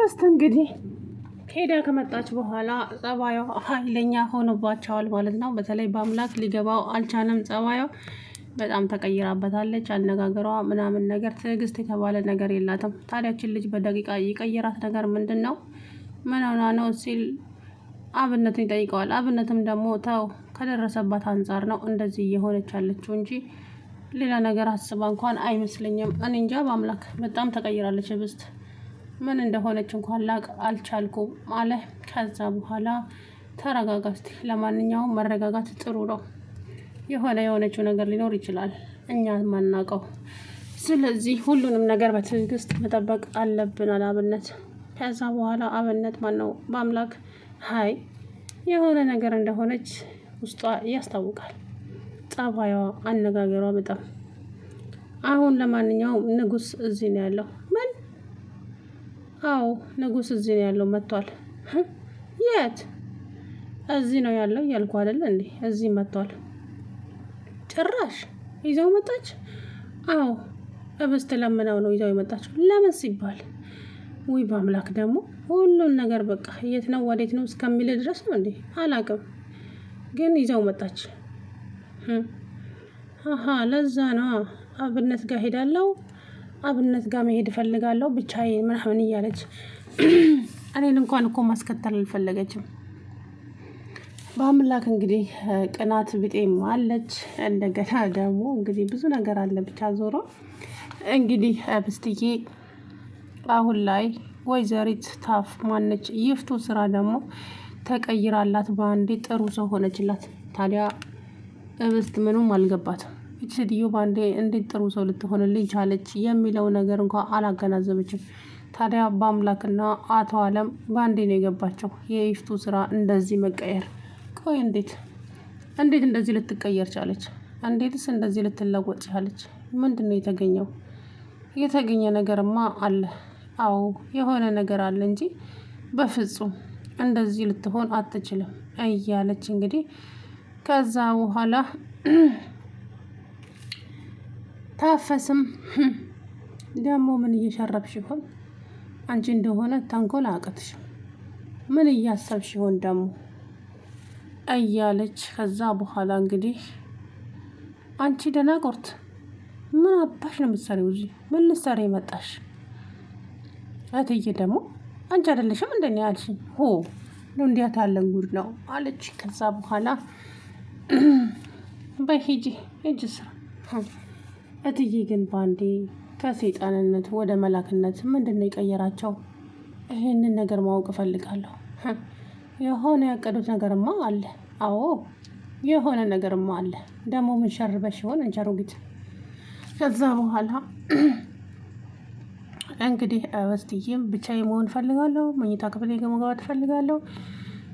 ትዕግስት እንግዲህ ሄዳ ከመጣች በኋላ ጸባዩ ኃይለኛ ሆኖባቸዋል ማለት ነው። በተለይ በአምላክ ሊገባው አልቻለም። ጸባዩ በጣም ተቀይራበታለች። አነጋገሯ ምናምን ነገር ትዕግስት የተባለ ነገር የላትም። ታዲያችን ልጅ በደቂቃ የቀየራት ነገር ምንድን ነው? ምን ሆና ነው ሲል አብነትን ይጠይቀዋል። አብነትም ደግሞ ተው ከደረሰባት አንጻር ነው እንደዚህ እየሆነች ያለችው እንጂ ሌላ ነገር አስባ እንኳን አይመስለኝም። እኔ እንጃ በአምላክ በጣም ተቀይራለች። ህብስት ምን እንደሆነች እንኳን ላቅ አልቻልኩም አለ። ከዛ በኋላ ተረጋጋ እስቲ፣ ለማንኛውም መረጋጋት ጥሩ ነው። የሆነችው ነገር ሊኖር ይችላል እኛ ማናውቀው። ስለዚህ ሁሉንም ነገር በትዕግስት መጠበቅ አለብን አለ አብነት። ከዛ በኋላ አብነት ማነው በአምላክ ሀይ የሆነ ነገር እንደሆነች ውስጧ ያስታውቃል። ጸባዩዋ፣ አነጋገሯ በጣም አሁን ለማንኛውም ንጉስ እዚህ ነው ያለው። ምን? አዎ ንጉስ እዚህ ነው ያለው፣ መጥቷል። የት? እዚህ ነው ያለው እያልኩ አይደለ እንዴ? እዚህ መጥቷል። ጭራሽ ይዘው መጣች? አዎ ህብስት ለምነው ነው ይዘው የመጣችው። ለምን ሲባል? ውይ በአምላክ ደግሞ ሁሉን ነገር በቃ የት ነው ወዴት ነው እስከሚል ድረስ ነው እንዴ? አላቅም ግን ይዘው መጣች። አሀ ለዛ ነው አብነት ጋር ሄዳለሁ፣ አብነት ጋር መሄድ እፈልጋለሁ ብቻዬን ምናምን እያለች እኔን እንኳን እኮ ማስከተል አልፈለገችም። በአምላክ እንግዲህ ቅናት ብጤም አለች። እንደገና ደግሞ እንግዲህ ብዙ ነገር አለ። ብቻ ዞሮ እንግዲህ ብስትዬ አሁን ላይ ወይዘሪት ታፍ ማነች ይፍቱ ስራ ደግሞ ተቀይራላት፣ በአንዴ ጥሩ ሰው ሆነችላት። ታዲያ ህብስት ምኑም አልገባትም። እቺ ሴትዮ በአንዴ እንዴት ጥሩ ሰው ልትሆንልኝ ቻለች የሚለው ነገር እንኳን አላገናዘበችም። ታዲያ በአምላክና አቶ አለም በአንዴ ነው የገባቸው የይፍቱ ስራ እንደዚህ መቀየር። ቆይ እንዴት እንደዚህ ልትቀየር ቻለች? እንዴትስ እንደዚህ ልትለወጥ ቻለች? ምንድን ነው የተገኘው? የተገኘ ነገርማ አለ። አዎ የሆነ ነገር አለ እንጂ በፍጹም እንደዚህ ልትሆን አትችልም እያለች እንግዲህ ከዛ በኋላ ታፈስም ደግሞ ምን እየሸረብሽ ይሆን አንቺ? እንደሆነ ተንኮል አያቅትሽም። ምን እያሰብሽ ይሆን ደግሞ እያለች ከዛ በኋላ እንግዲህ አንቺ ደናቁርት ምን አባሽ ነው የምትሰሪው እዚህ? ምን ልትሰሪ መጣሽ? እትዬ ደግሞ አንቺ አይደለሽም እንደኔ ያልሽኝ? ሆ እንዲያት ያለን ጉድ ነው አለች። ከዛ በኋላ በሂጂ ስራ። እትዬ ግን ባንዴ ከሰይጣንነት ወደ መላክነት ምንድን ነው የቀየራቸው? ይሄንን ነገር ማወቅ እፈልጋለሁ። የሆነ ያቀዱት ነገርማ አለ። አዎ የሆነ ነገርማ አለ። ደግሞ ምን ሸርበሽ ይሆን እንጀሮጊት? ከዛ በኋላ እንግዲህ በስትዬም ብቻዬን መሆን እፈልጋለሁ፣ መኝታ ክፍሌ መግባት እፈልጋለሁ።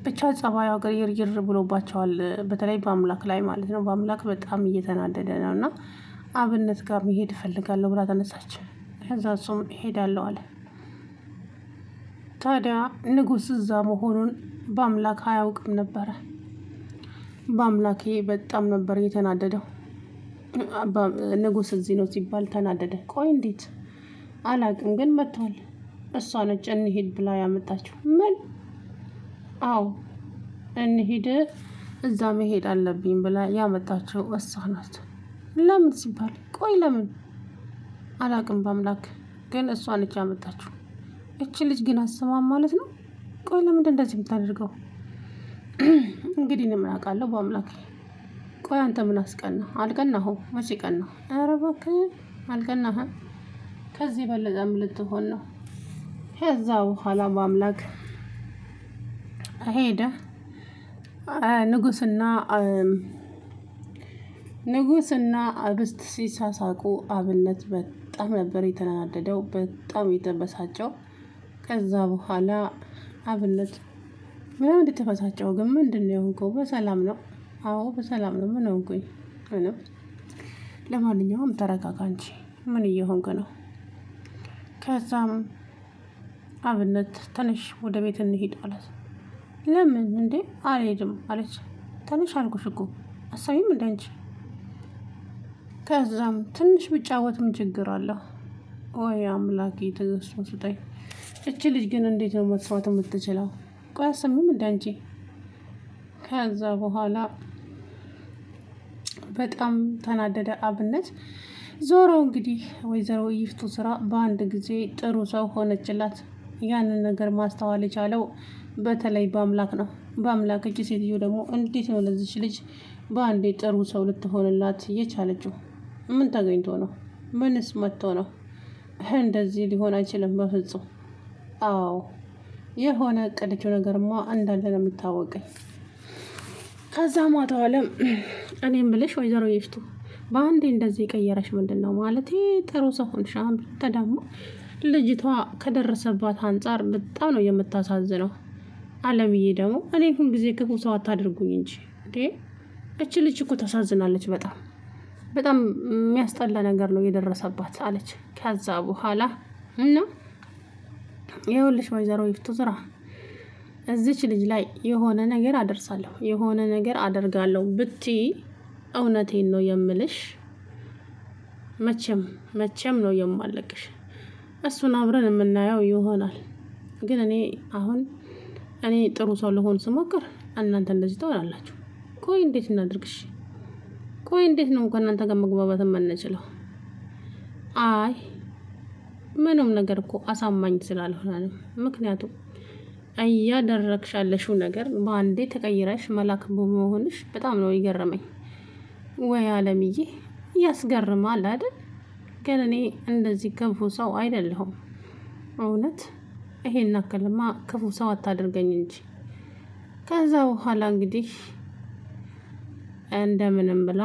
ብቻ ጸባዩ ቅይር ብሎባቸዋል። በተለይ በአምላክ ላይ ማለት ነው። በአምላክ በጣም እየተናደደ ነው እና አብነት ጋር መሄድ እፈልጋለሁ ብላ ተነሳች። ከዛ እሱም እሄዳለሁ አለ። ታዲያ ንጉስ እዛ መሆኑን በአምላክ አያውቅም ነበረ። በአምላኬ በጣም ነበር እየተናደደው። ንጉስ እዚህ ነው ሲባል ተናደደ። ቆይ እንዴት አላቅም ግን መጥቷል። እሷ ነች እንሂድ ብላ ያመጣችው። ምን? አዎ እንሂድ፣ እዛ መሄድ አለብኝ ብላ ያመጣችው እሷ ናት። ለምን ሲባል? ቆይ ለምን አላቅም። በአምላክ ግን እሷ ነች ያመጣችው። እቺ ልጅ ግን አሰማም ማለት ነው። ቆይ ለምንድን እንደዚህ የምታደርገው? እንግዲህ እኔ ምን አውቃለሁ በአምላክ። ቆይ አንተ ምን አስቀና? አልቀናሁም። መቼ ቀና? ኧረ እባክህ አልቀናህም። ከዚህ በለጠ ምን ልትሆን ነው? ከዛ በኋላ በአምላክ ሄደ። ንጉስና ህብስት ሲሳሳቁ አብነት በጣም ነበር የተናደደው፣ በጣም የተበሳጨው። ከዛ በኋላ አብነት ምንም እንደተበሳጨው ግን ምንድን ነው የሆንከው? በሰላም ነው? አዎ በሰላም ነው። ምን ሆንኩኝ? ምንም። ለማንኛውም ተረጋጋ እንጂ ምን እየሆንክ ነው? ከዛም አብነት ትንሽ ወደ ቤት እንሂድ አላት። ለምን እንዴ? አልሄድም አለች። ትንሽ አልኩሽ እኮ አሳቢም እንደ አንቺ። ከዛም ትንሽ ብጫወት ምን ችግር አለው? ወይ አምላኬ ትዕግስቱን ስጠኝ። እች ልጅ ግን እንዴት ነው መስዋዕት የምትችለው? ቆይ አሰሚም እንደ አንቺ። ከዛ በኋላ በጣም ተናደደ አብነት። ዞሮ እንግዲህ ወይዘሮ ይፍቱ ስራ በአንድ ጊዜ ጥሩ ሰው ሆነችላት። ያንን ነገር ማስተዋል የቻለው በተለይ በአምላክ ነው። በአምላክ እጅ ሴትዮ ደግሞ እንዴት ነው ለዚች ልጅ በአንዴ ጥሩ ሰው ልትሆንላት የቻለችው? ምን ተገኝቶ ነው? ምንስ መጥቶ ነው? እንደዚህ ሊሆን አይችልም በፍጹም። አዎ የሆነ ቀደችው ነገርማ እንዳለ ነው የሚታወቀኝ። ከዛ ማታ አለም እኔ ምልሽ ወይዘሮ ይፍቱ በአንዴ እንደዚህ ቀየረሽ ምንድን ነው ማለት? ጥሩ ሰው ሆንሽ። አንተ ደግሞ ልጅቷ ከደረሰባት አንጻር በጣም ነው የምታሳዝነው። አለምዬ ደግሞ እኔ ሁል ጊዜ ክፉ ሰው አታድርጉኝ እንጂ እንዴ! እች ልጅ እኮ ታሳዝናለች። በጣም በጣም የሚያስጠላ ነገር ነው የደረሰባት አለች። ከዛ በኋላ እና ይኸውልሽ ወይዘሮ ይፍቱ ስራ እዚች ልጅ ላይ የሆነ ነገር አደርሳለሁ የሆነ ነገር አደርጋለሁ ብትይ እውነቴን ነው የምልሽ፣ መቼም ነው የማለቅሽ። እሱን አብረን የምናየው ይሆናል። ግን እኔ ጥሩ ሰው ልሆን ስሞክር እናንተ እንደዚህ ትሆናላችሁ። ቆይ እንዴት እናድርግሽ? ቆይ እንዴት ነው ከእናንተ ጋር መግባባት የማንችለው? አይ ምንም ነገር እኮ አሳማኝ ስላልሆነ ነው። ምክንያቱም እያደረግሽ ያለሽው ነገር በአንዴ ተቀይረሽ መላክ በመሆንሽ በጣም ነው የገረመኝ። ወይ አለምዬ ያስገርማል አይደል? ግን እኔ እንደዚህ ክፉ ሰው አይደለሁም። እውነት ይሄን አክልማ ክፉ ሰው አታደርገኝ እንጂ። ከዛ በኋላ እንግዲህ እንደምንም ብላ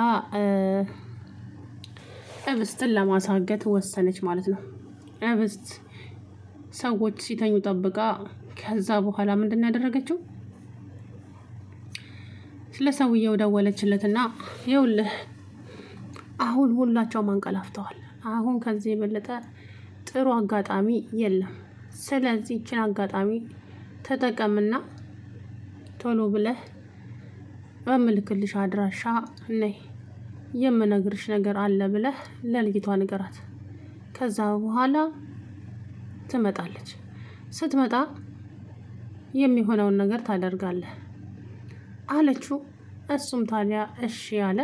እብስትን ለማሳገት ወሰነች ማለት ነው። እብስት ሰዎች ሲተኙ ጠብቃ ከዛ በኋላ ምንድን ነው ያደረገችው? ስለ ሰውየው ደወለችለትና ይኸውልህ አሁን ሁላቸውም አንቀላፍተዋል። አሁን ከዚህ የበለጠ ጥሩ አጋጣሚ የለም። ስለዚህ ይችን አጋጣሚ ተጠቀምና ቶሎ ብለህ በምልክልሽ አድራሻ ነይ፣ የምነግርሽ ነገር አለ ብለህ ለልጅቷ ንገራት። ከዛ በኋላ ትመጣለች። ስትመጣ የሚሆነውን ነገር ታደርጋለህ አለችው። እሱም ታዲያ እሺ አለ።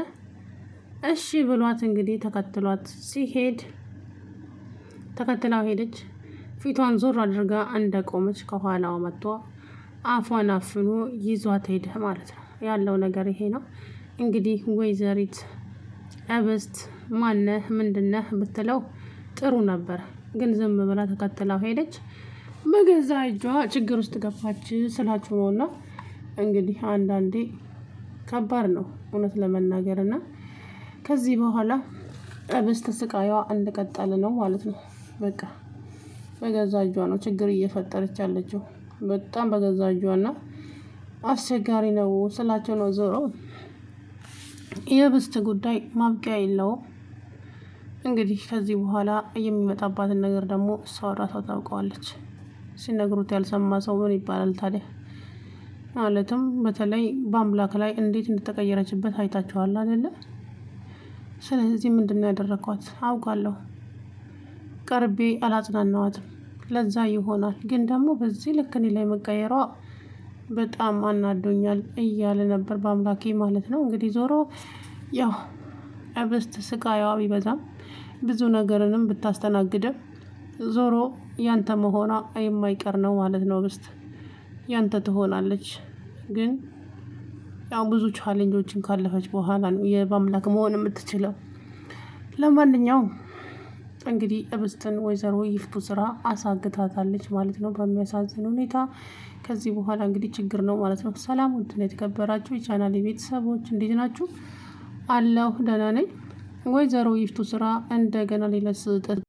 እሺ ብሏት እንግዲህ ተከትላው ሄደች። ፊቷን ዞር አድርጋ እንደቆመች ከኋላዋ መጥቶ አፏን አፍኖ ይዟት ሄደ ማለት ነው። ያለው ነገር ይሄ ነው እንግዲህ። ወይዘሪት እብስት ማነህ ምንድነህ ብትለው ጥሩ ነበር፣ ግን ዝም ብላ ተከትላው ሄደች። በገዛ እጇ ችግር ውስጥ ገባች ስላችሁ ነውና እንግዲህ አንዳንዴ ከባድ ነው እውነት ለመናገር እና ከዚህ በኋላ እብስት ስቃይዋ እንደቀጠለ ነው ማለት ነው። በቃ በገዛ እጇ ነው ችግር እየፈጠረች ያለችው። በጣም በገዛ እጇና አስቸጋሪ ነው ስላቸው ነው። ዞሮ የእብስት ጉዳይ ማብቂያ የለውም። እንግዲህ ከዚህ በኋላ የሚመጣባትን ነገር ደግሞ እሷ ራሷ ታውቀዋለች። ሲነግሩት ያልሰማ ሰው ምን ይባላል ታዲያ? ማለትም በተለይ በአምላክ ላይ እንዴት እንደተቀየረችበት አይታችኋል አይደለ? ስለዚህ ምንድነው ያደረኳት? አውቃለሁ ቀርቤ አላጽናናዋትም። ለዛ ይሆናል ግን ደግሞ በዚህ ልክ እኔ ላይ መቀየሯ በጣም አናዶኛል እያለ ነበር በአምላኬ ማለት ነው። እንግዲህ ዞሮ ያው እብስት ስቃይዋ ቢበዛም ብዙ ነገርንም ብታስተናግድም ዞሮ ያንተ መሆኗ የማይቀር ነው ማለት ነው። እብስት ያንተ ትሆናለች። ግን ያው ብዙ ቻሌንጆችን ካለፈች በኋላ ነው በአምላክ መሆን የምትችለው። ለማንኛውም እንግዲህ እብስትን ወይዘሮ ይፍቱ ስራ አሳግታታለች ማለት ነው በሚያሳዝን ሁኔታ። ከዚህ በኋላ እንግዲህ ችግር ነው ማለት ነው። ሰላም ውድና የተከበራችሁ የቻናሌ ቤተሰቦች እንዴት ናችሁ? አለሁ ደህና ነኝ። ወይዘሮ ይፍቱ ስራ እንደገና ሌላ ስህተት